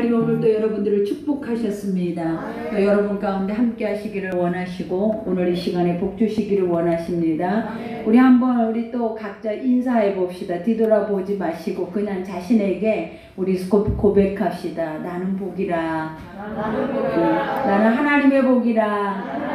하나님 오늘도 여러분들을 축복하셨습니다. 또 여러분 가운데 함께 하시기를 원하시고 오늘 이 시간에 복 주시기를 원하십니다. 우리 또 각자 인사해 봅시다. 뒤돌아보지 마시고 그냥 자신에게 우리 고백합시다. 나는 복이라. 나는 하나님의 복이라.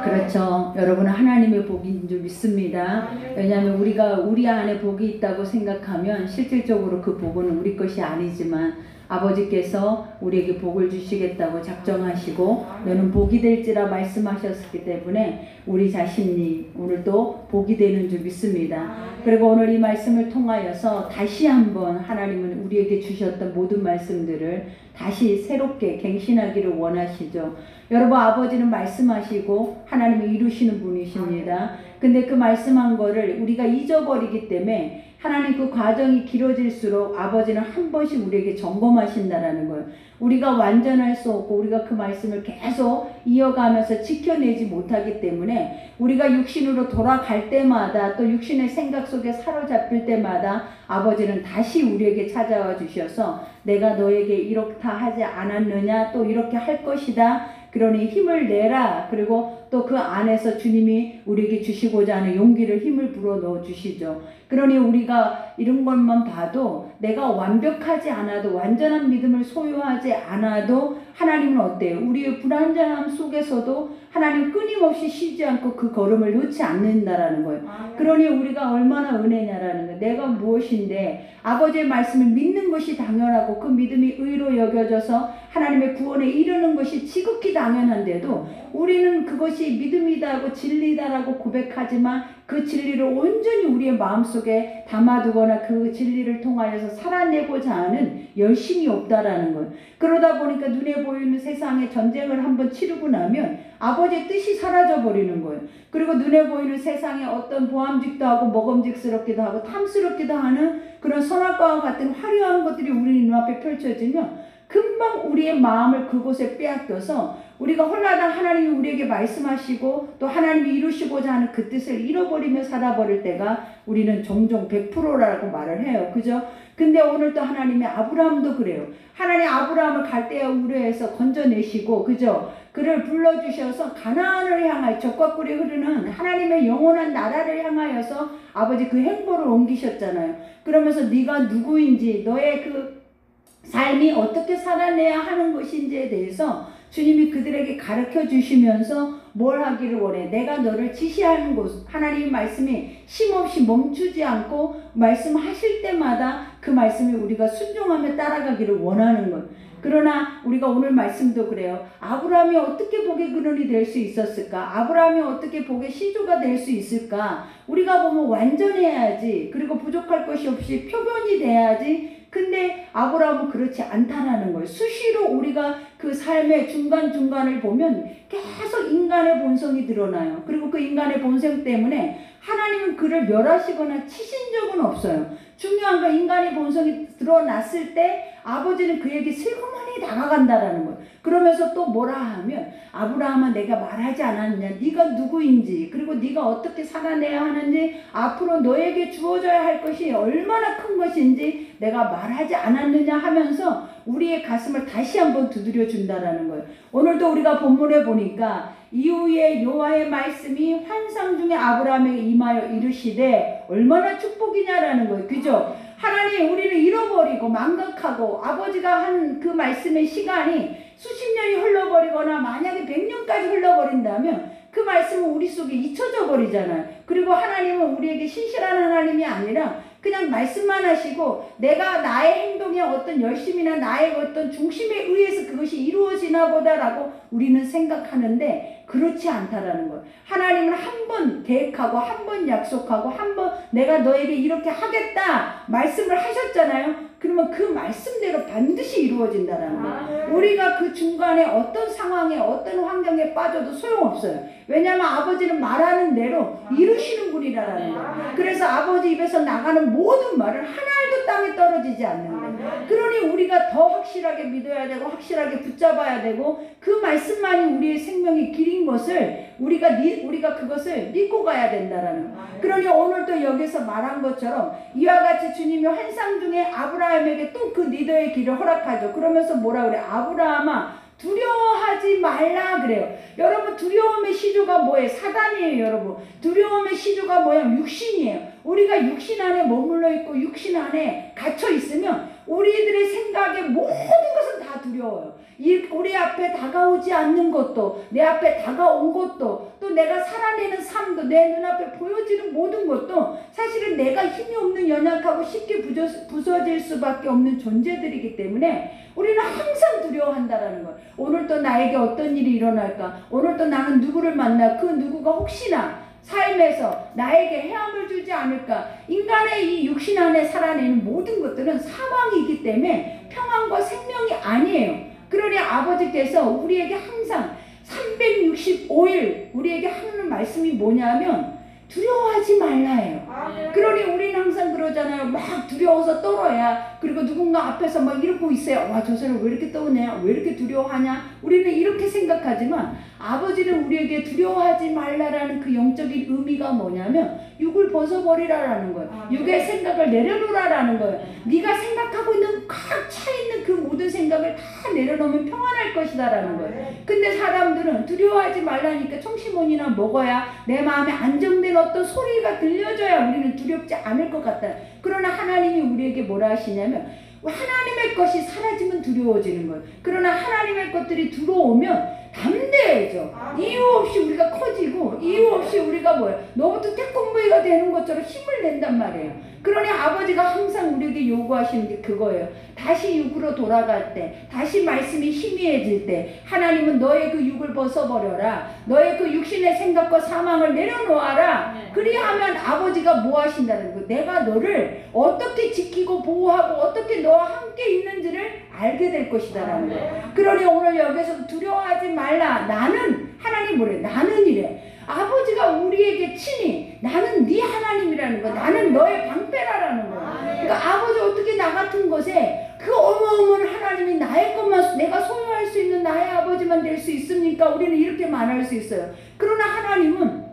그렇죠. 여러분은 하나님의 복인 줄 믿습니다. 왜냐하면 우리가 우리 안에 복이 있다고 생각하면 실질적으로 그 복은 우리 것이 아니지만 아버지께서 우리에게 복을 주시겠다고 작정하시고 너는 복이 될지라 말씀하셨기 때문에 우리 자신이 오늘도 복이 되는 줄 믿습니다. 그리고 오늘 이 말씀을 통하여서 다시 한번 하나님은 우리에게 주셨던 모든 말씀들을 다시 새롭게 갱신하기를 원하시죠. 여러분, 아버지는 말씀하시고 하나님을 이루시는 분이십니다. 근데 그 말씀한 거를 우리가 잊어버리기 때문에 하나님 그 과정이 길어질수록 아버지는 한 번씩 우리에게 점검하신다라는 거예요. 우리가 완전할 수 없고 우리가 그 말씀을 계속 이어가면서 지켜내지 못하기 때문에 우리가 육신으로 돌아갈 때마다 또 육신의 생각 속에 사로잡힐 때마다 아버지는 다시 우리에게 찾아와 주셔서 내가 너에게 이렇다 하지 않았느냐, 또 이렇게 할 것이다, 그러니 힘을 내라. 그리고 또 그 안에서 주님이 우리에게 주시고자 하는 용기를, 힘을 불어넣어 주시죠. 그러니 우리가 이런 것만 봐도 내가 완벽하지 않아도, 완전한 믿음을 소유하지 않아도 하나님은 어때요? 우리의 불완전함 속에서도 하나님 끊임없이 쉬지 않고 그 걸음을 놓지 않는다라는 거예요. 그러니 우리가 얼마나 은혜냐라는 거예요. 내가 무엇인데 아버지의 말씀을 믿는 것이 당연하고 그 믿음이 의로 여겨져서 하나님의 구원에 이르는 것이 지극히 당연한데도 우리는 그것이 믿음이다고 진리다라고 고백하지만 그 진리를 온전히 우리의 마음속에 담아두거나 그 진리를 통하여서 살아내고자 하는 열심이 없다라는 거예요. 그러다 보니까 눈에 보이는 세상의 전쟁을 한번 치르고 나면 아버지의 뜻이 사라져 버리는 거예요. 그리고 눈에 보이는 세상에 어떤 보암직도 하고 먹음직스럽기도 하고 탐스럽기도 하는 그런 선악과와 같은 화려한 것들이 우리 눈앞에 펼쳐지면 금방 우리의 마음을 그곳에 빼앗겨서 우리가 홀라당 하나님이 우리에게 말씀하시고 또 하나님이 이루시고자 하는 그 뜻을 잃어버리며 살아버릴 때가 우리는 종종 100%라고 말을 해요. 그죠? 근데 오늘 또 하나님의 아브라함도 그래요. 하나님 아브라함을 갈대아 우르에서 건져내시고, 그죠? 그를 불러주셔서 가나안을 향하여 적과 꿀이 흐르는 하나님의 영원한 나라를 향하여서 아버지 그 행보를 옮기셨잖아요. 그러면서 네가 누구인지, 너의 그 삶이 어떻게 살아내야 하는 것인지에 대해서 주님이 그들에게 가르쳐 주시면서 뭘 하기를 원해? 내가 너를 지시하는 곳, 하나님의 말씀이 쉼없이 멈추지 않고 말씀하실 때마다 그 말씀을 우리가 순종하며 따라가기를 원하는 것. 그러나 우리가 오늘 말씀도 그래요. 아브라함이 어떻게 복의 근원이 될 수 있었을까? 아브라함이 어떻게 복의 시조가 될 수 있을까? 우리가 보면 완전해야지, 그리고 부족할 것이 없이 표본이 돼야지. 근데 아브라함은 그렇지 않다라는 거예요. 수시로 우리가 그 삶의 중간중간을 보면 계속 인간의 본성이 드러나요. 그리고 그 인간의 본성 때문에 하나님은 그를 멸하시거나 치신 적은 없어요. 중요한 건 인간의 본성이 드러났을 때 아버지는 그에게 슬그머니 다가간다라는 거예요. 그러면서 또 뭐라 하면 아브라함아, 내가 말하지 않았느냐, 네가 누구인지, 그리고 네가 어떻게 살아내야 하는지, 앞으로 너에게 주어져야 할 것이 얼마나 큰 것인지 내가 말하지 않았느냐 하면서 우리의 가슴을 다시 한번 두드려 준다라는 거예요. 오늘도 우리가 본문에 보니까 이후에 여호와의 말씀이 환상 중에 아브라함에게 임하여 이르시되 얼마나 축복이냐라는 거예요. 그죠? 하나님, 우리를 잃어버리고 망각하고 아버지가 한 그 말씀의 시간이 수십 년이 흘러버리거나 만약에 100년까지 흘러버린다면 그 말씀은 우리 속에 잊혀져 버리잖아요. 그리고 하나님은 우리에게 신실한 하나님이 아니라 그냥 말씀만 하시고 내가 나의 행동에 어떤 열심이나 나의 어떤 중심에 의해서 그것이 이루어지나 보다라고 우리는 생각하는데 그렇지 않다라는 거예요. 하나님은 한 번 계획하고 한 번 약속하고 한 번 내가 너에게 이렇게 하겠다 말씀을 하셨잖아요. 그러면 그 말씀대로 반드시 이루어진다는 거예요. 우리가 그 중간에 어떤 상황에 어떤 환경에 빠져도 소용없어요. 왜냐하면 아버지는 말하는 대로 이루시는 분이라는 거예요. 그래서 아버지 입에서 나가는 모든 말은 하나도 땅에 떨어지지 않는 거예요. 그러니 우리가 더 확실하게 믿어야 되고 확실하게 붙잡아야 되고 그 말씀만이 우리의 생명의 길인 것을 우리가 그것을 믿고 가야 된다라는 거예요. 그러니 오늘도 여기서 말한 것처럼 이와 같이 주님이 환상 중에 아브라함에게 또 그 리더의 길을 허락하죠. 그러면서 뭐라 그래? 아브라함아 두려워하지 말라 그래요. 여러분 두려움의 시조가 뭐예요? 사단이에요. 여러분 두려움의 시조가 뭐예요? 육신이에요. 우리가 육신 안에 머물러 있고 육신 안에 갇혀 있으면 우리들의 생각에 모든 것은 다 두려워요. 우리 앞에 다가오지 않는 것도, 내 앞에 다가온 것도, 또 내가 살아내는 삶도, 내 눈앞에 보여지는 모든 것도 사실은 내가 힘이 없는 연약하고 쉽게 부서질 수밖에 없는 존재들이기 때문에 우리는 항상 두려워한다라는 거예요. 오늘 또 나에게 어떤 일이 일어날까? 오늘 또 나는 누구를 만나? 그 누구가 혹시나 삶에서 나에게 해함을 주지 않을까? 인간의 이 육신 안에 살아내는 모든 것들은 사망이기 때문에 평안과 생명이 아니에요. 그러니 아버지께서 우리에게 항상 365일 우리에게 하는 말씀이 뭐냐면 두려워하지 말라예요. 그러니 우리는 항상 그러잖아요. 막 두려워서 떨어야, 그리고 누군가 앞에서 막 이러고 있어요. 와, 저 사람 왜 이렇게 떠오냐? 왜 이렇게 두려워하냐? 우리는 이렇게 생각하지만 아버지는 우리에게 두려워하지 말라라는 그 영적인 의미가 뭐냐면 육을 벗어버리라라는 거예요. 육의 생각을 내려놓으라라는 거예요. 네가 생각하고 있는 꽉 차있는 그 모든 생각을 다 내려놓으면 평안할 것이다라는 거예요. 근데 사람들은 두려워하지 말라니까 청심원이나 먹어야 내 마음에 안정된 어떤 소리가 들려줘야 우리는 두렵지 않을 것 같다. 그러나 하나님이 우리에게 뭐라 하시냐면 하나님의 것이 사라지면 두려워지는 거예요. 그러나 하나님의 것들이 들어오면 담대해져. 이유 없이 우리가 커지고 이유 없이 우리가 뭐예요? 너부터 태권브이가 되는 것처럼 힘을 낸단 말이에요. 그러니 아버지가 항상 우리에게 요구하시는 게 그거예요. 다시 육으로 돌아갈 때, 다시 말씀이 희미해질 때 하나님은 너의 그 육을 벗어버려라. 너의 그 육신의 생각과 사망을 내려놓아라. 그리하면 아버지가 뭐 하신다는 거예요? 내가 너를 어떻게 지키고 보호하고 어떻게 너와 함께 있는지를 알게 될 것이다라는 거예요. 그러니 오늘 여기서 두려워하지 말라. 나는 하나님 뭐래? 나는 이래. 아버지가 우리에게 친히 나는 네 하나님이라는 거, 나는 너의 방패라라는 거. 그러니까 아버지 어떻게 나 같은 것에 그 어마어마한 하나님이 나의 것만 내가 소유할 수 있는 나의 아버지만 될 수 있습니까? 우리는 이렇게 말할 수 있어요. 그러나 하나님은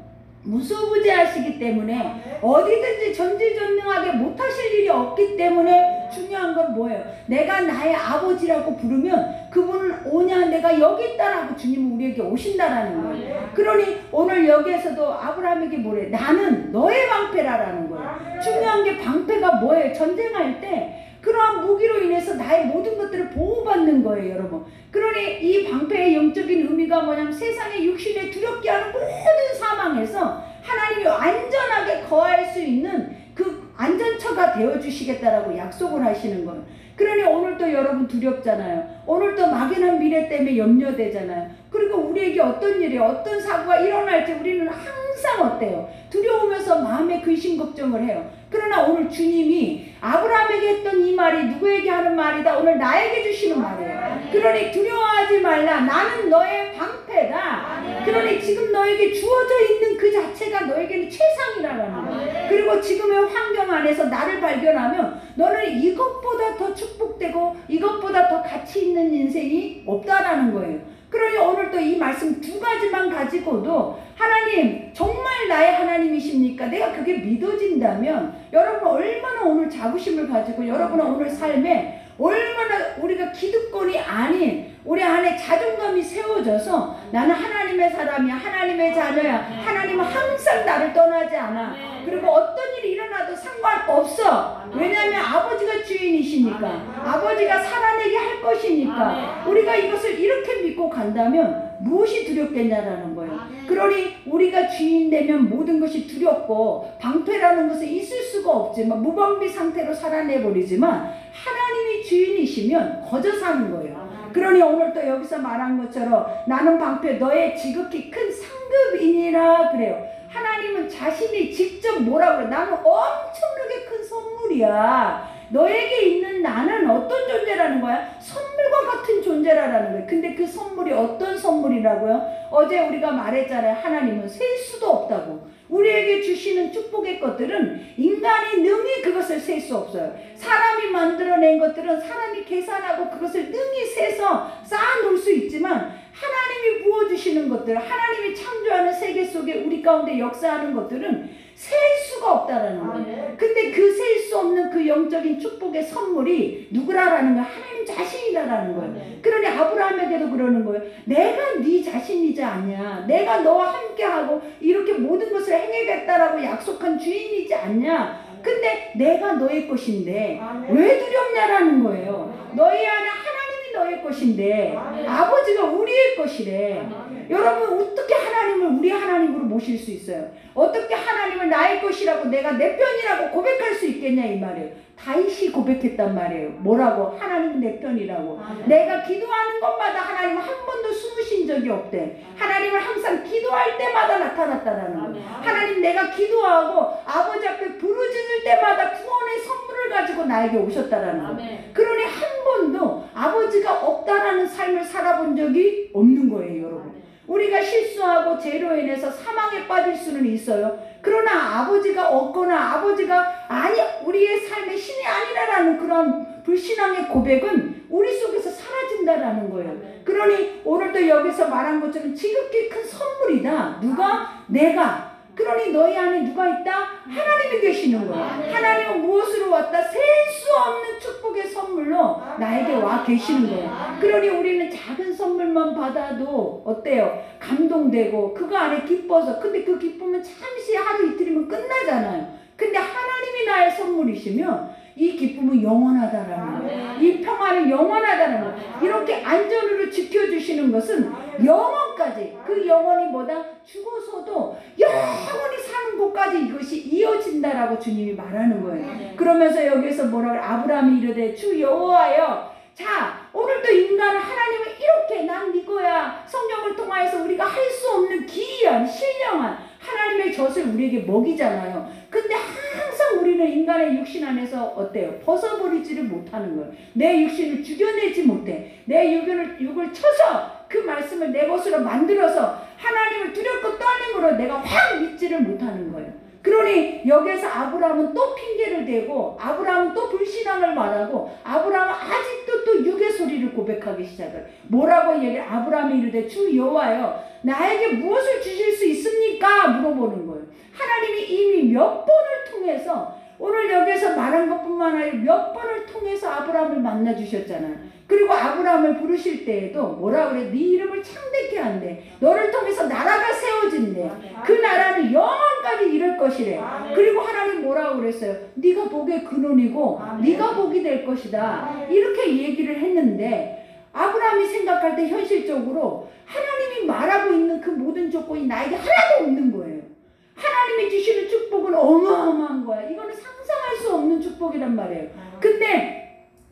무소부재하시기 때문에 어디든지 전지전능하게 못하실 일이 없기 때문에 중요한 건 뭐예요? 내가 나의 아버지라고 부르면 그분은 오냐 내가 여기 있다라고 주님은 우리에게 오신다라는 거예요. 그러니 오늘 여기에서도 아브라함에게 뭐래? 나는 너의 방패라라는 거예요. 중요한 게 방패가 뭐예요? 전쟁할 때 그러한 무기로 인해서 나의 모든 것들을 보호받는 거예요, 여러분. 그러니 이 방패의 영적인 의미가 뭐냐면 세상의 육신에 두렵게 하는 모든 사망에서 하나님이 안전하게 거할 수 있는 그 안전처가 되어주시겠다라고 약속을 하시는 거예요. 그러니 오늘도 여러분 두렵잖아요. 오늘도 막연한 미래 때문에 염려되잖아요. 그리고 우리에게 어떤 일이 어떤 사고가 일어날지 우리는 항상 어때요? 두려우면서 마음에 근심 걱정을 해요. 그러나 오늘 주님이 아브라함에게 했던 이 말이 누구에게 하는 말이다? 오늘 나에게 주시는 말이에요. 그러니 두려워하지 말라. 나는 너의 방패다. 그러니 지금 너에게 주어져 있는 그 자체가 너에게는 최상이라는 거예요. 그리고 지금의 환경 안에서 나를 발견하면 너는 이것보다 더 축복되고 이것보다 더 가치 있는 인생이 없다라는 거예요. 그러니 오늘 또 이 말씀 두 가지만 가지고도 하나님 정말 나의 하나님이십니까? 내가 그게 믿어진다면 여러분 얼마나 오늘 자부심을 가지고 여러분은 오늘 삶에 얼마나 우리가 기득권이 아닌 우리 안에 자존감이 세워져서 나는 하나님의 사람이야, 하나님의 자녀야, 하나님은 항상 나를 떠나지 않아. 그리고 어떤 일이 일어나도 상관없어. 왜냐하면 아버지가 주인이시니까, 아버지가 살아내게 할 것이니까. 우리가 이것을 이렇게 믿고 간다면 무엇이 두렵겠냐라는 거예요. 그러니 우리가 주인 되면 모든 것이 두렵고 방패라는 것은 있을 수가 없지만 무방비 상태로 살아내버리지만 하나님이 주인이시면 거저 사는 거예요. 그러니 오늘 또 여기서 말한 것처럼 나는 방패 너의 지극히 큰 상급이니라 그래요. 하나님은 자신이 직접 뭐라 그래? 나는 엄청나게 큰 선물이야. 너에게 있는 나는 어떤 존재라는 거야? 선물과 같은 존재라는 거예요. 근데 그 선물이 어떤 선물이라고요? 어제 우리가 말했잖아요. 하나님은 셀 수도 없다고. 우리에게 주시는 축복의 것들은 인간이 능히 그것을 셀 수 없어요. 사람이 만들어낸 것들은 사람이 계산하고 그것을 능히 세서 쌓아놓을 수 있지만 하나님이 부어주시는 것들, 하나님이 창조하는 세계 속에 우리 가운데 역사하는 것들은 셀 수가 없다라는 거예요. 근데 그 셀 수 없는 그 영적인 축복의 선물이 누구라라는 거예요? 하나님 자신이라는 거예요. 그러니 아브라함에게도 그러는 거예요. 내가 네 자신이지 않냐? 내가 너와 함께하고 이렇게 모든 것을 행하겠다라고 약속한 주인이지 않냐? 근데 내가 너의 것인데 왜 두렵냐라는 거예요. 너희 안에 하나님이 너의 것인데 아버지가 우리의 것이래. 여러분 어떻게 하나님을 우리 하나님으로 모실 수 있어요? 어떻게 하나님을 나의 것이라고 내가 내 편이라고 고백할 수 있겠냐 이 말이에요. 다윗이 고백했단 말이에요. 뭐라고? 하나님 내 편이라고. 내가 기도하는 것마다 하나님은 한 번도 숨으신 적이 없대. 하나님을 항상 기도할 때마다 나타났다라는 거예요. 하나님 내가 기도하고 아버지 앞에 부르짖을 때마다 구원의 선물을 가지고 나에게 오셨다라는 거예요. 그러니 한 번도 아버지가 없다라는 삶을 살아본 적이 없는 거예요, 여러분. 우리가 실수하고 죄로 인해서 사망에 빠질 수는 있어요. 그러나 아버지가 없거나 아버지가 아니 우리의 삶의 신이 아니라라는 그런 불신앙의 고백은 우리 속에서 사라진다라는 거예요. 그러니 오늘도 여기서 말한 것처럼 지극히 큰 선물이다. 누가? 내가. 그러니 너희 안에 누가 있다? 하나님이 계시는 거예요. 하나님은 무엇으로 왔다? 셀 수 없는 축복의 선물로 나에게 와 계시는 거예요. 그러니 우리는 작은 선물만 받아도 어때요? 감동되고 그거 안에 기뻐서 근데 그 기쁨은 잠시 하루 이틀이면 끝나잖아요. 근데 하나님이 나의 선물이시면 이 기쁨은 영원하다라는 거예요. 이 평화는 영원하다는 거예요. 이렇게 안전으로 지켜주시는 것은 영원까지 그 영원이 뭐다? 죽어서도 영원히 사는 곳까지 이것이 이어진다라고 주님이 말하는 거예요. 그러면서 여기서 뭐라고 아브라함이 이르되 주 여호와여 자 오늘도 인간은 하나님을 이렇게 난 이거야 성경을 통하여서 우리가 할 수 없는 기이한 신령한 하나님의 젖을 우리에게 먹이잖아요. 근데 항상 우리는 인간의 육신 안에서 어때요? 벗어버리지를 못하는 거예요. 내 육신을 죽여내지 못해. 내 육을 쳐서 그 말씀을 내 것으로 만들어서 하나님을 두렵고 떨림으로 내가 확 믿지를 못하는 거예요. 그러니 여기에서 아브라함은 또 핑계를 대고 아브라함은 또 불신앙을 말하고 아브라함은 아직도 또 육의 소리를 고백하기 시작해요. 뭐라고 얘기해? 아브라함이 이르되 주 여호와여 나에게 무엇을 주실 수 있습니까? 물어보는 거예요. 하나님이 이미 몇 번을 통해서 오늘 여기서 말한 것뿐만 아니라 몇 번을 통해서 아브라함을 만나 주셨잖아요. 그리고 아브라함을 부르실 때에도 뭐라 그래? 네 이름을 창대케 한대. 너를 통해서 나라가 세워진대. 그 나라는 영원까지 이룰 것이래. 그리고 하나님 뭐라고 그랬어요? 네가 복의 근원이고 네가 복이 될 것이다. 이렇게 얘기를 했는데 아브라함이 생각할 때 현실적으로 하나님이 말하고 있는 그 모든 조건이 나에게 하나도 없는 거예요. 하나님이 주시는 축복은 어마어마한 거야. 이거는 상상할 수 없는 축복이란 말이에요. 근데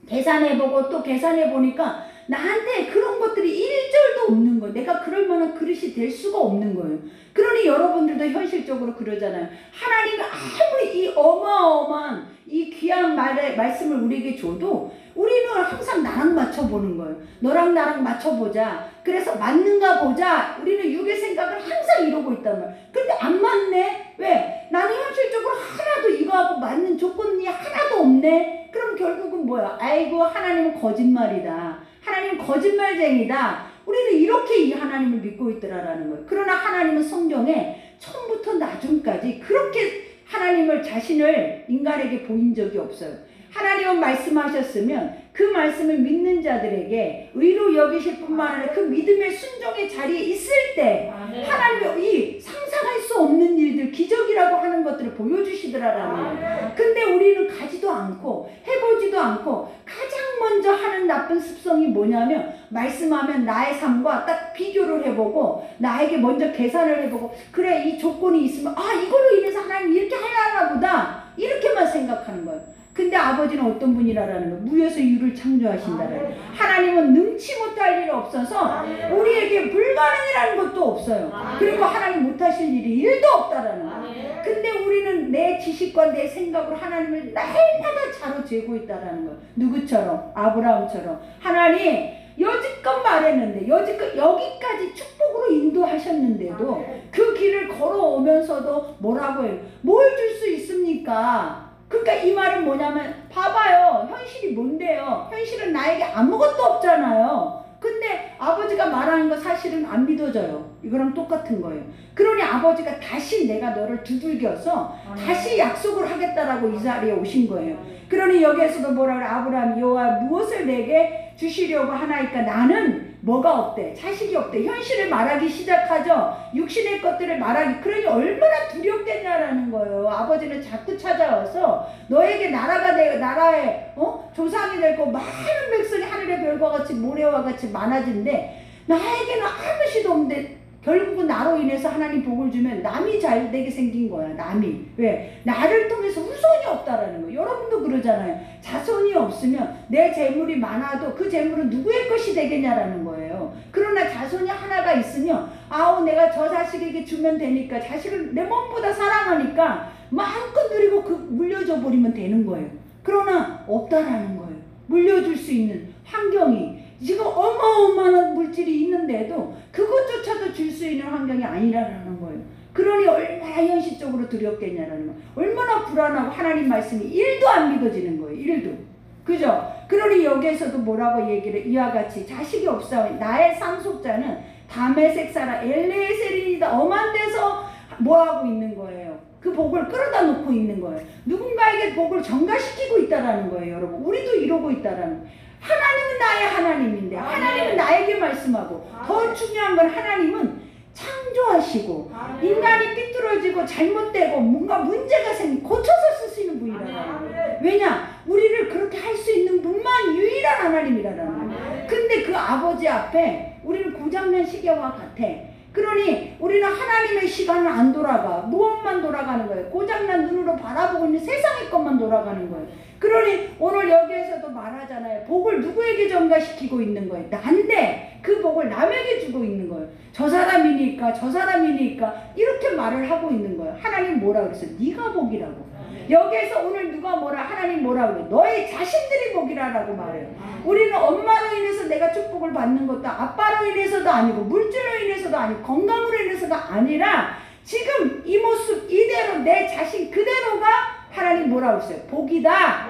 계산해보고 또 계산해보니까 나한테 그런 것들이 1절도 없는 거예요. 내가 그럴 만한 그릇이 될 수가 없는 거예요. 그러니 여러분들도 현실적으로 그러잖아요. 하나님이 아무리 이 어마어마한 이 귀한 말씀을 우리에게 줘도 우리는 항상 나랑 맞춰보는 거예요. 너랑 나랑 맞춰보자. 그래서 맞는가 보자. 우리는 육의 생각을 항상 이러고 있단 말이에요. 근데 안 맞네? 왜? 나는 현실적으로 하나도 이거하고 맞는 조건이 하나도 없네? 그럼 결국은 뭐야? 아이고 하나님은 거짓말이다. 하나님은 거짓말쟁이다. 우리는 이렇게 이 하나님을 믿고 있더라라는 거예요. 그러나 하나님은 성경에 처음부터 나중까지 그렇게 하나님을 자신을 인간에게 보인 적이 없어요. 하나님은 말씀하셨으면 그 말씀을 믿는 자들에게 의로 여기실 뿐만 아니라 그 믿음의 순종의 자리에 있을 때 하나님이 이 상상할 수 없는 일들 기적이라고 하는 것들을 보여주시더라라는 거예요. 근데 우리는 가지도 않고 해보지도 않고 가장 먼저 하는 나쁜 습성이 뭐냐면 말씀하면 나의 삶과 딱 비교를 해보고 나에게 먼저 계산을 해보고 그래 이 조건이 있으면 아 이걸로 인해서 하나님 이렇게 하려나 보다 이렇게만 생각하는 거예요. 근데 아버지는 어떤 분이라는 거예요? 무에서 유를 창조하신다는 거예요. 하나님은 능치 못할 일 없어서 우리에게 불가능이라는 것도 없어요. 그리고 하나님 못하실 일이 1도 없다라는 거예요. 근데 우리는 내 지식과 내 생각으로 하나님을 날마다 자로 재고 있다라는 거예요. 누구처럼? 아브라함처럼. 하나님 여지껏 말했는데 여지껏 여기까지 축복으로 인도하셨는데도 그 길을 걸어오면서도 뭐라고 해요? 뭘 줄 수 있습니까? 그러니까 이 말은 뭐냐면 봐봐요. 현실이 뭔데요? 현실은 나에게 아무것도 없잖아요. 근데 아버지가 말하는 거 사실은 안 믿어져요. 이거랑 똑같은 거예요. 그러니 아버지가 다시 내가 너를 두들겨서 다시 약속을 하겠다라고 이 자리에 오신 거예요. 그러니 여기에서도 뭐라 그래? 아브라함이 여호와 무엇을 내게 주시려고 하나이까? 나는 뭐가 없대? 자식이 없대. 현실을 말하기 시작하죠. 육신의 것들을 말하기. 그러니 얼마나 두렵겠냐라는 거예요. 아버지는 자꾸 찾아와서 너에게 나라가 되고 나라의 조상이 되고 많은 백성이 하늘의 별과 같이 모래와 같이 많아진데 나에게는 아무 시도 없는데 결국은 나로 인해서 하나님 복을 주면 남이 잘 되게 생긴 거야. 남이. 왜? 나를 통해서 후손이 없다라는 거예요. 여러분도 그러잖아요. 자손이 없으면 내 재물이 많아도 그 재물은 누구의 것이 되겠냐라는 거예요. 그러나 자손이 하나가 있으면 아우 내가 저 자식에게 주면 되니까 자식을 내 몸보다 사랑하니까 마음껏 누리고 그 물려줘 버리면 되는 거예요. 그러나 없다라는 거예요. 물려줄 수 있는 환경이 지금 어마어마한 물질이 있는데도 그것조차도 줄 수 있는 환경이 아니라는 거예요. 그러니 얼마나 현실적으로 두렵겠냐라는 거예요. 얼마나 불안하고 하나님 말씀이 1도 안 믿어지는 거예요. 1도. 그죠? 그러니 여기에서도 뭐라고 얘기를 이와 같이 자식이 없사오니 나의 상속자는 다메섹 사람 엘레세린이다. 엄한 데서 뭐하고 있는 거예요? 그 복을 끌어다 놓고 있는 거예요. 누군가에게 복을 전가시키고 있다라는 거예요. 여러분 우리도 이러고 있다라는 거예요. 하나님은 나의 하나님인데 하나님은 나에게 말씀하고 더 중요한 건 하나님은 창조하시고 인간이 삐뚤어지고 잘못되고 뭔가 문제가 생기면 고쳐서 쓰시는 분이라는 거예요. 왜냐? 우리를 그렇게 할 수 있는 분만 유일한 하나님이라는 거예요. 근데 그 아버지 앞에 우리는 고장난 시계와 같아. 그러니 우리는 하나님의 시간은 안 돌아가. 무엇만 돌아가는 거예요? 고장난 눈으로 바라보고 있는 세상의 것만 돌아가는 거예요. 그러니 오늘 여기에서도 말하잖아요. 복을 누구에게 전가시키고 있는 거예요? 나인데 그 복을 남에게 주고 있는 거예요. 저 사람이니까 저 사람이니까 이렇게 말을 하고 있는 거예요. 하나님 뭐라 그랬어요? 네가 복이라고. 여기에서 오늘 누가 뭐라 하나님 뭐라 그래요? 너의 자신들이 복이라고 말해요. 우리는 엄마로 인해서 내가 축복을 받는 것도 아빠로 인해서도 아니고 물질로 인해서도 아니고 건강으로 인해서가 아니라 지금 이 모습 이대로 내 자신 그대로가 하나님 뭐라고 했어요? 복이다.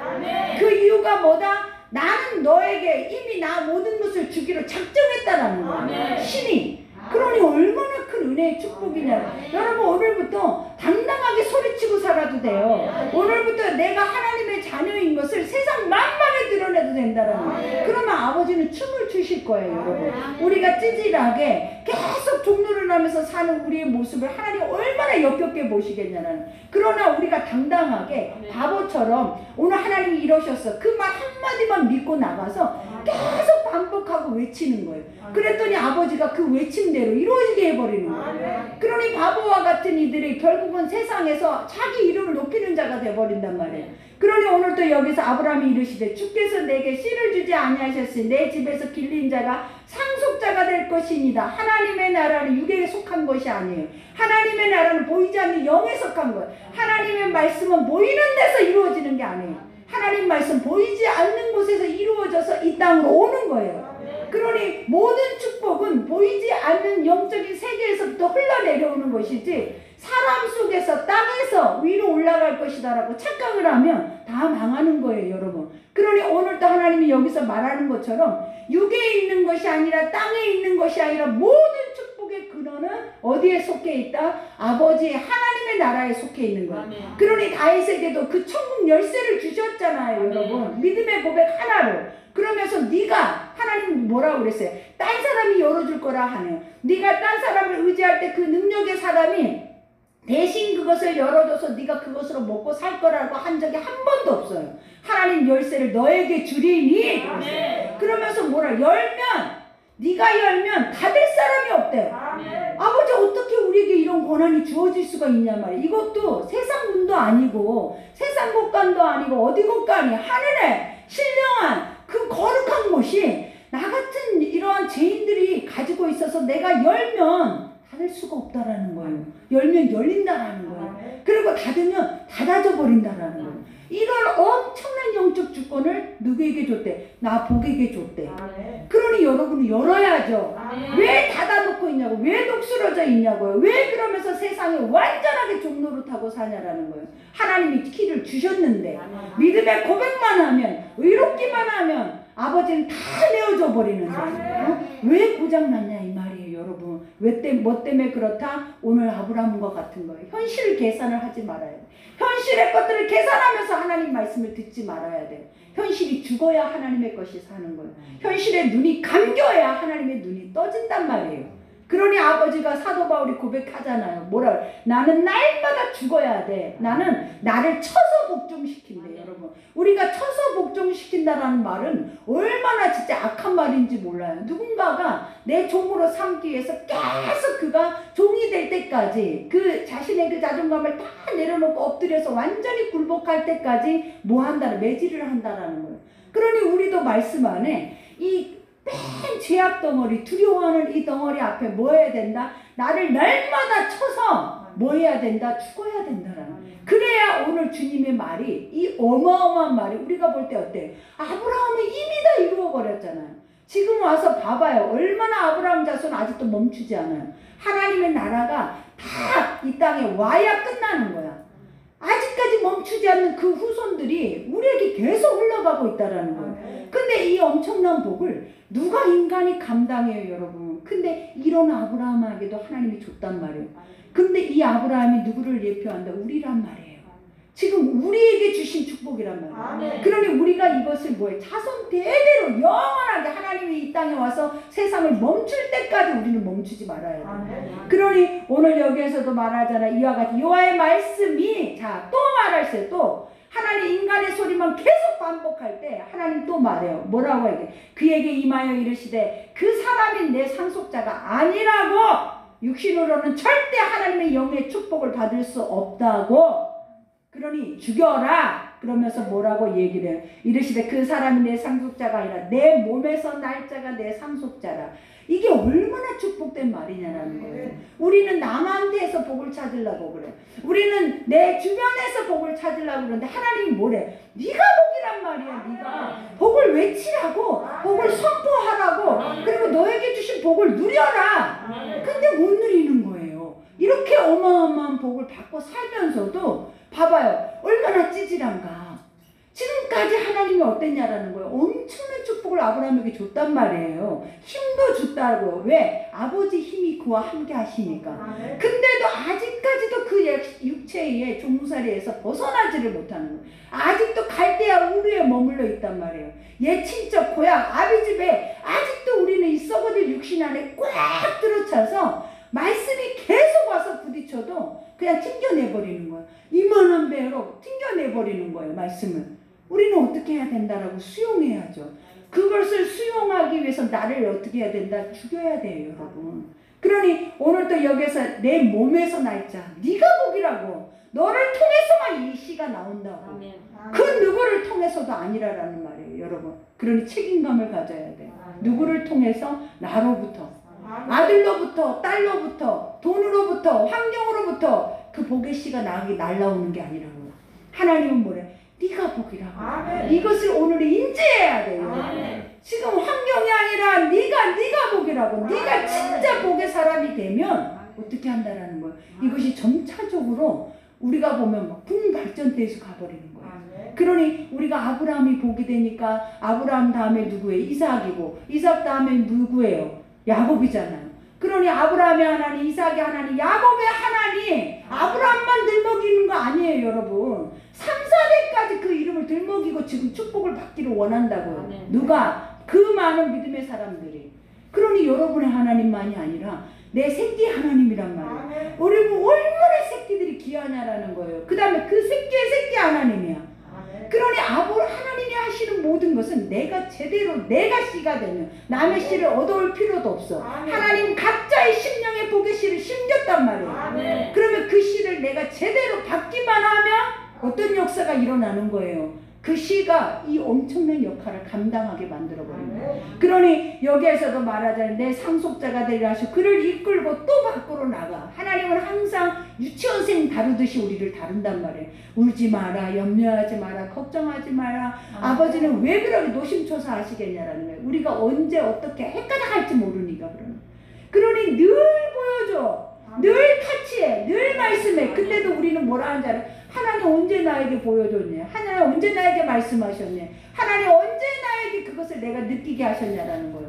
그 이유가 뭐다? 나는 너에게 이미 나 모든 것을 주기로 작정했다라는 거예요. 신이. 그러니 얼마나 큰 은혜의 축복이냐. 여러분 오늘부터 당당하게 소리치고 살아도 돼요. 오늘부터 내가 하나님의 자녀인 것을 세상 만방에 드러내도 된다라는 거예요. 그러면 아버지는 춤을 추실 거예요. 여러분 우리가 찌질하게 계속 종로를 하면서 사는 우리의 모습을 하나님 얼마나 역겹게 보시겠냐는. 그러나 우리가 당당하게 바보처럼 오늘 하나님이 이러셨어. 그 말 한마디만 믿고 나가서 계속 반복하고 외치는 거예요. 그랬더니 아버지가 그 외침대로 이루어지게 해버리는 거예요. 그러니 바보와 같은 이들이 결국은 세상에서 자기 이름을 높이는 자가 돼버린단 말이에요. 그러니 오늘도 여기서 아브라함이 이르시되 주께서 내게 씨를 주지 아니하셨으니 내 집에서 길린 자가 상속자가 될 것이니이다. 하나님의 나라는 육에 속한 것이 아니에요. 하나님의 나라는 보이지 않는 영에 속한 거예요. 하나님의 말씀은 보이는 데서 이루어지는 게 아니에요. 하나님 말씀 보이지 않는 곳에서 이루어져서 이 땅으로 오는 거예요. 그러니 모든 축복은 보이지 않는 영적인 세계에서부터 흘러내려오는 것이지 사람 속에서 땅에서 위로 올라갈 것이다 라고 착각을 하면 다 망하는 거예요. 여러분 그러니 오늘도 하나님이 여기서 말하는 것처럼 육에 있는 것이 아니라 땅에 있는 것이 아니라 모든 축복의 근원은 어디에 속해 있다? 아버지의 하나님의 나라에 속해 있는 거예요. 그러니 다윗에게도 그 천국 열쇠를 주셨잖아요. 여러분 믿음의 고백 하나로. 그러면서 네가 하나님 뭐라고 그랬어요? 딴 사람이 열어줄 거라 하네요. 네가 딴 사람을 의지할 때 그 능력의 사람이 대신 그것을 열어줘서 네가 그것으로 먹고 살 거라고 한 적이 한 번도 없어요. 하나님 열쇠를 너에게 주리니. 그러면서 뭐라 네가 열면 닫을 사람이 없대요. 아버지 어떻게 우리에게 이런 권한이 주어질 수가 있냐 말이에요. 이것도 세상 문도 아니고 세상 곳간도 아니고 어디 곳간이 하늘에 신령한 그 거룩한 곳이 나 같은 이러한 죄인들이 가지고 있어서 내가 열면 닫을 수가 없다라는 거예요. 열면 열린다라는 거예요. 그리고 닫으면 닫아져 버린다라는 거예요. 이런 엄청난 영적 주권을 누구에게 줬대? 나 복에게 줬대. 그러니 여러분은 열어야죠. 왜 닫아놓고 있냐고, 왜 녹슬어져 있냐고요. 왜 그러면서 세상에 완전하게 종노릇하고 사냐라는 거예요. 하나님이 키를 주셨는데 믿음의 고백만 하면, 의롭기만 하면 아버지는 다 내어줘 버리는데 왜 고장났냐 이 말이에요 여러분. 뭐 때문에 그렇다? 오늘 아브라함과 같은 거예요. 현실 계산을 하지 말아야 돼. 현실의 것들을 계산하면서 하나님 말씀을 듣지 말아야 돼. 현실이 죽어야 하나님의 것이 사는 거예요. 현실에 눈이 감겨야 하나님의 눈이 떠진단 말이에요. 그러니 아버지가 사도 바울이 고백하잖아요. 뭐라 그래? 나는 날마다 죽어야 돼. 나는 나를 쳐서 복종시킨대. 여러분, 우리가 쳐서 복종시킨다라는 말은 얼마나 진짜 악한 말인지 몰라요. 누군가가 내 종으로 삼기 위해서 계속 그가 종이 될 때까지, 그 자신의 그 자존감을 다 내려놓고 엎드려서 완전히 굴복할 때까지 뭐 한다는, 매질을 한다라는 거예요. 그러니 우리도 말씀 안에 이 맨 죄악 덩어리, 두려워하는 이 덩어리 앞에 뭐 해야 된다? 나를 날마다 쳐서 뭐 해야 된다? 죽어야 된다라는. 그래야 오늘 주님의 말이, 이 어마어마한 말이 우리가 볼 때 어때? 아브라함은 이미 다 이루어버렸잖아요. 지금 와서 봐봐요. 얼마나 아브라함 자손 아직도 멈추지 않아요. 하나님의 나라가 다 이 땅에 와야 끝나는 거야. 아직까지 멈추지 않는 그 후손들이 우리에게 계속 흘러가고 있다라는 거예요. 근데 이 엄청난 복을 누가 인간이 감당해요 여러분. 근데 이런 아브라함에게도 하나님이 줬단 말이에요. 근데 이 아브라함이 누구를 예표한다? 우리란 말이에요. 지금 우리에게 주신 축복이란 말이에요. 그러니 우리가 이것을 뭐해? 자손 대대로 영원하게 하나님이 이 땅에 와서 세상을 멈출 때까지 우리는 멈추지 말아야 돼요. 그러니 오늘 여기에서도 말하잖아. 이와 같이 여호와의 말씀이, 자, 또 말할세요. 또 하나님 인간의 소리만 계속 반복할 때 하나님 또 말해요. 뭐라고 얘기해? 그에게 임하여 이르시되 그 사람이 내 상속자가 아니라고. 육신으로는 절대 하나님의 영의 축복을 받을 수 없다고. 그러니 죽여라. 그러면서 뭐라고 얘기를 해요? 이르시되 그 사람이 내 상속자가 아니라 내 몸에서 날 자가 내 상속자라. 이게 얼마나 축복된 말이냐라는 거예요. 우리는 남한테서 복을 찾으려고 그래. 우리는 내 주변에서 복을 찾으려고 그러는데 하나님이 뭐래? 네가 복이란 말이야. 네가 복을 외치라고, 복을 선포하라고, 그리고 너에게 주신 복을 누려라. 근데 못 누리는 거예요. 이렇게 어마어마한 복을 받고 살면서도 봐봐요. 얼마나 찌질한가. 지금까지 하나님이 어땠냐라는 거예요. 엄청난 축복을 아브라함에게 줬단 말이에요. 힘도 줬다고요. 왜? 아버지 힘이 그와 함께 하시니까. 근데도 아직까지도 그 육체의 종살이에서 벗어나지를 못하는 거예요. 아직도 갈대아 우르에 머물러 있단 말이에요. 얘 친척 고향 아비 집에 아직도 우리는 이 썩어질 육신 안에 꽉 들어차서 말씀이 계속 와서 부딪혀도 그냥 튕겨내버리는 거예요. 이만한 배로 튕겨내버리는 거예요. 말씀을. 우리는 어떻게 해야 된다라고 수용해야죠. 그것을 수용하기 위해서 나를 어떻게 해야 된다? 죽여야 돼요 여러분. 그러니 오늘도 여기서 내 몸에서 날자. 네가 복이라고. 너를 통해서만 이 씨가 나온다고. 그 누구를 통해서도 아니라라는 말이에요 여러분. 그러니 책임감을 가져야 돼요. 누구를 통해서? 나로부터, 아들로부터, 딸로부터, 돈으로부터, 환경으로부터 그 복의 씨가 날라오는 게 아니라고. 하나님은 뭐래? 네가 복이라고. 이것을 오늘 인지해야 돼요. 지금 환경이 아니라 네가 복이라고. 네가 진짜 복의 사람이 되면 어떻게 한다라는 거예요. 이것이 점차적으로 우리가 보면 막 풍발전대에서 가버리는 거예요. 그러니 우리가 아브라함이 복이 되니까 아브라함 다음에 누구예요? 이삭이고, 이삭 다음에 누구예요? 야곱이잖아요. 그러니 아브라함의 하나님, 이삭의 하나님, 야곱의 하나님, 아브라함만 들먹이는 거 아니에요 여러분. 3, 4대까지 그 이름을 들먹이고 지금 축복을 받기를 원한다고요. 누가? 그 많은 믿음의 사람들이. 그러니 여러분의 하나님만이 아니라 내 새끼 하나님이란 말이에요. 우리 얼마나 새끼들이 귀하냐라는 거예요. 그 다음에 그 새끼의 새끼 하나님이야. 그러니 하나님이 하시는 모든 것은 내가 제대로 내가 씨가 되면 남의 씨를 얻어올 필요도 없어. 하나님 각자의 심령의 복의 씨를 심겼단 말이에요. 그러면 그 씨를 내가 제대로 받기만 하면 어떤 역사가 일어나는 거예요. 그 씨가 이 엄청난 역할을 감당하게 만들어버린 거예요. 그러니 여기에서도 말하자면 내 상속자가 되리라 하시고 그를 이끌고 또 밖으로 나가. 하나님은 항상 유치원생 다루듯이 우리를 다룬단 말이에요. 울지 마라, 염려하지 마라, 걱정하지 마라. 아버지는 왜 그렇게 노심초사 하시겠냐라는 거예요. 우리가 언제 어떻게 헷가닥할지 모르니까 그러는. 그러니 늘 보여줘. 늘 타치해. 늘 말씀해. 근데도 우리는 뭐라 하는지 알아요? 하나님 언제 나에게 보여줬냐? 하나님 언제 나에게 말씀하셨냐? 하나님 언제 나에게 그것을 내가 느끼게 하셨냐라는 거예요.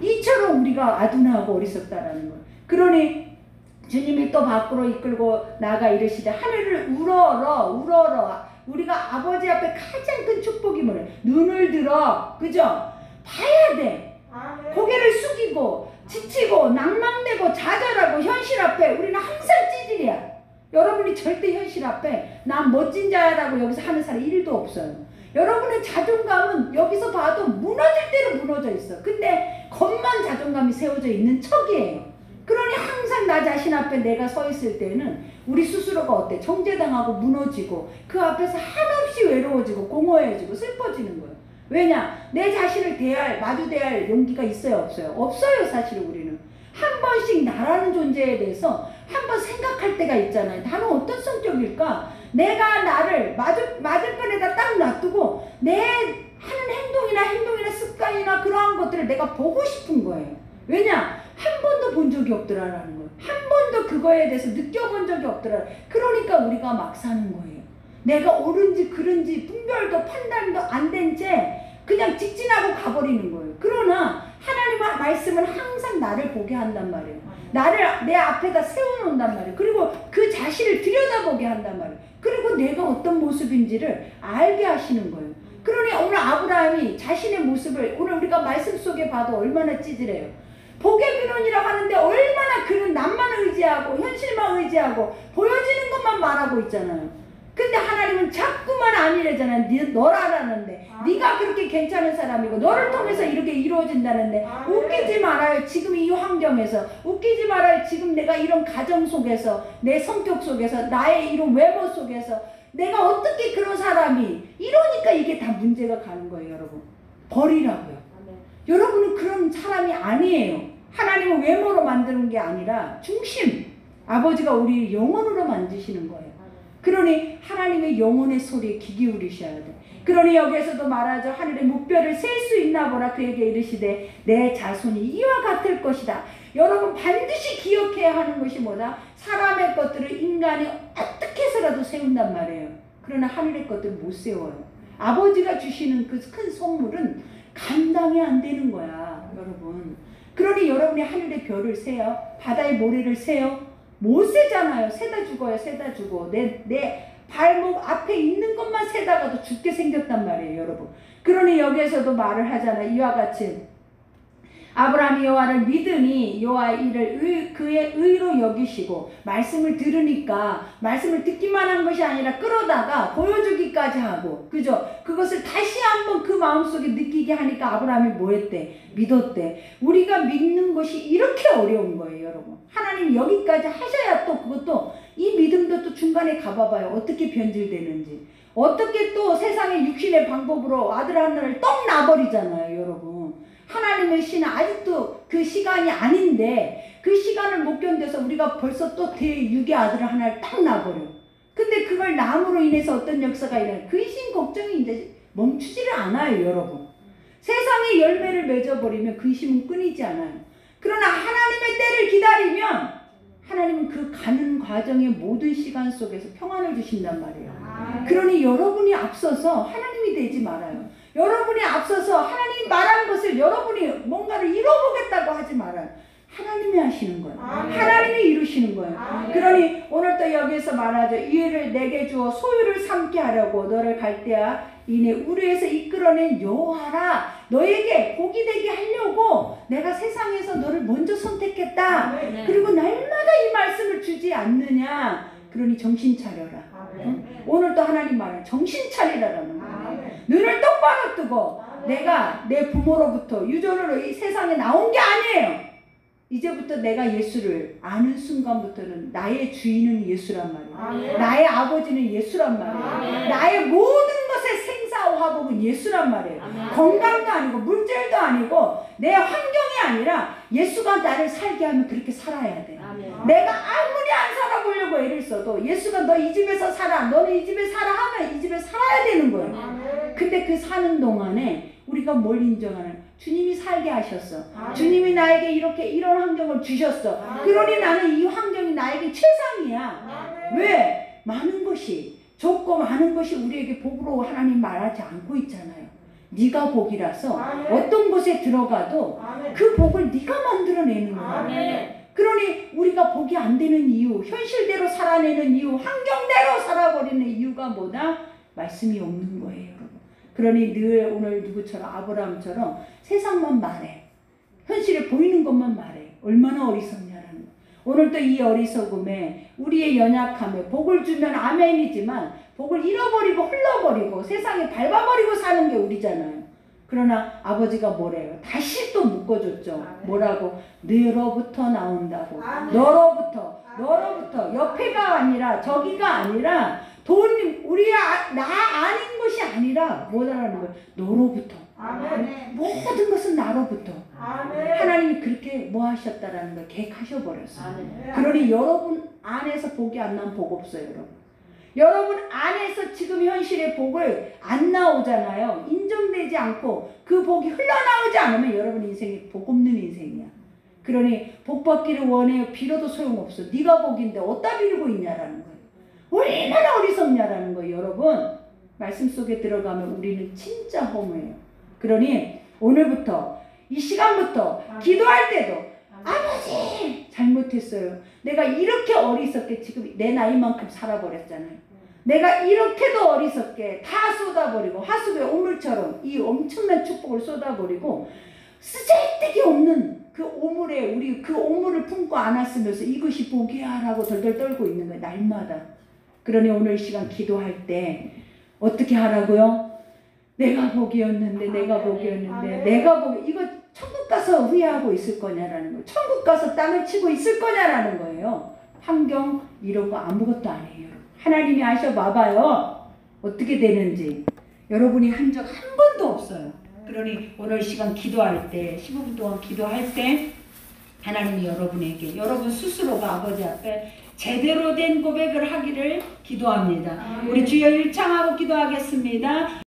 이처럼 우리가 아둔하고 어리석다라는 거예요. 그러니 주님이 또 밖으로 이끌고 나가 이르시되 하늘을 우러러. 우리가 아버지 앞에 가장 큰 축복이 뭐래? 눈을 들어, 그죠? 봐야 돼. 고개를 숙이고 지치고 낭망되고 좌절하고 현실 앞에 우리는 항상 찌질이야. 여러분이 절대 현실 앞에 난 멋진 자야라고 여기서 하는 사람이 1도 없어요. 여러분의 자존감은 여기서 봐도 무너질 대로 무너져 있어. 근데 겉만 자존감이 세워져 있는 척이에요. 그러니 항상 나 자신 앞에 내가 서 있을 때는 우리 스스로가 어때? 정죄당하고 무너지고 그 앞에서 한없이 외로워지고 공허해지고 슬퍼지는 거예요. 왜냐? 내 자신을 마주 대할 용기가 있어요? 없어요? 없어요. 사실 우리는. 한 번씩 나라는 존재에 대해서 한번 생각할 때가 있잖아요. 나는 어떤 성격일까? 내가 나를 맞은편에다 딱 놔두고 내 하는 행동이나 습관이나 그러한 것들을 내가 보고 싶은 거예요. 왜냐? 한 번도 본 적이 없더라라는 거예요. 한 번도 그거에 대해서 느껴본 적이 없더라. 그러니까 우리가 막 사는 거예요. 내가 옳은지 그른지 분별도 판단도 안 된 채 그냥 직진하고 가버리는 거예요. 그러나 하나님의 말씀은 항상 나를 보게 한단 말이에요. 나를 내 앞에다 세워놓는단 말이에요. 그리고 그 자신을 들여다보게 한단 말이에요. 그리고 내가 어떤 모습인지를 알게 하시는 거예요. 그러니 오늘 아브라함이 자신의 모습을 오늘 우리가 말씀 속에 봐도 얼마나 찌질해요. 복의 근원이라고 하는데 얼마나 그는 남만 의지하고 현실만 의지하고 보여지는 것만 말하고 있잖아요. 근데 하나님은 자꾸만 아니래잖아요. 너라라는데 네가 그렇게 괜찮은 사람이고 너를 통해서 이렇게 이루어진다는데 웃기지 말아요. 지금 이 환경에서 웃기지 말아요. 지금 내가 이런 가정 속에서 내 성격 속에서 나의 이런 외모 속에서 내가 어떻게 그런 사람이 이러니까 이게 다 문제가 가는 거예요. 여러분 버리라고요. 여러분은 그런 사람이 아니에요. 하나님은 외모로 만드는 게 아니라 중심 아버지가 우리 영혼으로 만드시는 거예요. 그러니 하나님의 영혼의 소리에 귀 기울이셔야 돼. 그러니 여기에서도 말하죠. 하늘의 묵별을 셀 수 있나 보라. 그에게 이르시되 내 자손이 이와 같을 것이다. 여러분 반드시 기억해야 하는 것이 뭐다? 사람의 것들을 인간이 어떻게 해서라도 세운단 말이에요. 그러나 하늘의 것들은 못 세워요. 아버지가 주시는 그 큰 선물은 감당이 안 되는 거야. 여러분. 그러니 여러분이 하늘의 별을 세요. 바다의 모래를 세요. 못 세잖아요. 세다 죽어요. 세다 죽어. 내 발목 앞에 있는 것만 세다가도 죽게 생겼단 말이에요. 여러분. 그러니 여기에서도 말을 하잖아. 이와 같이 아브라함이 여호와를 믿으니 여호와 이를 그의 의로 여기시고 말씀을 들으니까 말씀을 듣기만 한 것이 아니라 끌어다가 보여주기까지 하고 그죠? 그것을 다시 한번 그 마음속에 느끼게 하니까 아브라함이 뭐 했대? 믿었대. 우리가 믿는 것이 이렇게 어려운 거예요. 여러분. 하나님 여기까지 하셔야 또 그것도 이 믿음도 또 중간에 가봐봐요. 어떻게 변질되는지. 어떻게 또 세상의 육신의 방법으로 아들 하나를 떡 놔버리잖아요. 여러분. 하나님의 신은 아직도 그 시간이 아닌데 그 시간을 못 견뎌서 우리가 벌써 또 대육의 아들을 하나를 딱 놔버려. 근데 그걸 남으로 인해서 어떤 역사가 일어나요. 그 신 걱정이 이제 멈추지를 않아요. 여러분. 세상의 열매를 맺어버리면 그 힘은 끊이지 않아요. 그러나 하나님의 때를 기다리면 하나님은 그 가는 과정의 모든 시간 속에서 평안을 주신단 말이에요. 그러니 여러분이 앞서서 하나님이 되지 말아요. 여러분이 앞서서 하나님이 말한 것을 여러분이 뭔가를 이뤄보겠다고 하지 말아요. 하나님이 하시는 거예요. 하나님이 이루시는 거예요. 그러니 오늘 또 여기에서 말하죠. 이 일을 내게 주어 소유를 삼게 하려고 너를 갈대아 이내 우르에서 이끌어낸 여호와라. 너에게 복이 되게 하려고 내가 세상에서 너를 먼저 선택했다. 그리고 날마다 이 말씀을 주지 않느냐. 그러니 정신 차려라. 오늘 또 하나님 말은 정신 차리라라는 거예요. 눈을 똑바로 뜨고 내가 내 부모로부터 유전으로 이 세상에 나온 게 아니에요. 이제부터 내가 예수를 아는 순간부터는 나의 주인은 예수란 말이에요. 나의 아버지는 예수란 말이에요. 나의 모든 것의 화복은 예수란 말이에요. 건강도 아니고 물질도 아니고 내 환경이 아니라 예수가 나를 살게 하면 그렇게 살아야 돼. 내가 아무리 안 살아보려고 애를 써도 예수가 너 이 집에서 살아, 너는 이 집에 살아 하면 이 집에 살아야 되는 거예요. 근데 그 사는 동안에 우리가 뭘 인정하는? 주님이 살게 하셨어. 주님이 나에게 이런 환경을 주셨어. 그러니 나는 이 환경이 나에게 최상이야. 왜? 많은 것이, 좋고 많은 것이 우리에게 복으로 하나님 말하지 않고 있잖아요. 네가 복이라서 어떤 곳에 들어가도 그 복을 네가 만들어내는 거야. 그러니 우리가 복이 안 되는 이유, 현실대로 살아내는 이유, 환경대로 살아버리는 이유가 뭐다? 말씀이 없는 거예요, 여러분. 그러니 늘 오늘 누구처럼 아브라함처럼 세상만 말해. 현실에 보이는 것만 말해. 얼마나 어리석냐라는 거. 오늘도 이 어리석음에 우리의 연약함에 복을 주면 아멘이지만 복을 잃어버리고 흘러버리고 세상에 밟아버리고 사는 게 우리잖아요. 그러나 아버지가 뭐래요? 다시 또 묶어줬죠. 뭐라고? 너로부터 나온다고. 너로부터 옆에가 아니라 저기가 아니라 돈 우리 나 아닌 것이 아니라 뭐라는 거예요? 너로부터. 모든 것은 나로부터. 하나님이 그렇게 뭐 하셨다라는 걸 계획하셔버렸어요. 그러니 여러분 안에서 복이 안 나면 복 없어요, 여러분. 여러분 안에서 지금 현실의 복을 안 나오잖아요. 인정되지 않고 그 복이 흘러나오지 않으면 여러분 인생이 복 없는 인생이야. 그러니 복 받기를 원해요. 빌어도 소용없어. 네가 복인데 어디다 빌고 있냐라는 거예요. 얼마나 어리석냐라는 거예요, 여러분. 말씀 속에 들어가면 우리는 진짜 허무해요. 그러니 오늘부터 이 시간부터 기도할 때도 아버지 잘못했어요. 내가 이렇게 어리석게 지금 내 나이만큼 살아버렸잖아요. 내가 이렇게도 어리석게 다 쏟아버리고 하수구에 오물처럼 이 엄청난 축복을 쏟아버리고 쓰잘데기 없는 그 오물에 우리 그 오물을 품고 안았으면서 이것이 복이야 라고 덜덜 떨고 있는 거예요. 날마다. 그러니 오늘 이 시간 기도할 때 어떻게 하라고요? 내가 복이었는데 내가 복이었는데 내가 복 이거 천국 가서 후회하고 있을 거냐라는 거예요. 천국 가서 땅을 치고 있을 거냐라는 거예요. 환경 이런 거 아무것도 아니에요. 하나님이 아셔봐봐요. 어떻게 되는지. 여러분이 한 적 한 번도 없어요. 그러니 오늘 시간 기도할 때 15분 동안 기도할 때 하나님이 여러분에게 여러분 스스로가 아버지 앞에 제대로 된 고백을 하기를 기도합니다. 우리 주여 일창하고 기도하겠습니다.